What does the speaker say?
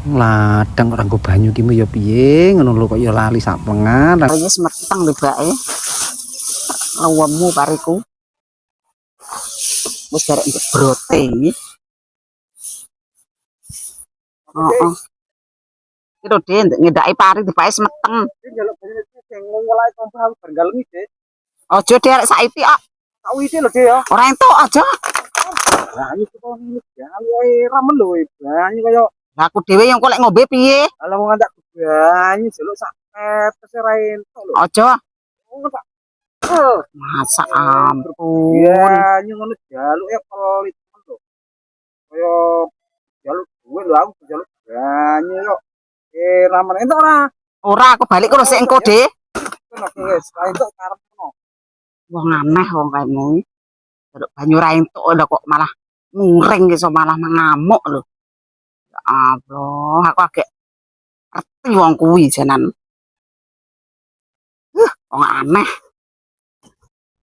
Ladang ora nggo banyu ki ya piye ngono lho kok ya lali sapengan. Wis meteng lho bake. Lawemu pariku. Wis garek brote iki. Heeh. Iki lho Dik, ngedaki pari dipake semeteng. Njaluk banyu iki sing ngolai kompal bargaleng iki. Aja Dik arek saiki kok. Sawise lho, Dik ya. Ora entuk aja. Banyu kok ngene jalu ae ramen lho banyu kaya Lah aku dhewe yang kok lek ngombe piye? ala wong tak banyu jaluk sak tetes ora entuk lho. Aja. Wong tak eh Masa ampun. banyu ngono jaluk ya pelit lho. Kaya jaluk duwe lho aku jaluk banyu kok. Ramen entuk ora? Ora aku balik karo sik engko Dik. Oke wis, entuk karepno. Wong aneh wong kaemu. Jaluk banyu ra entuk lho kok malah muring iso malah ngamuk lho. Ya Allah, aku agek ngerti wong kuwi jenan. Wong aneh.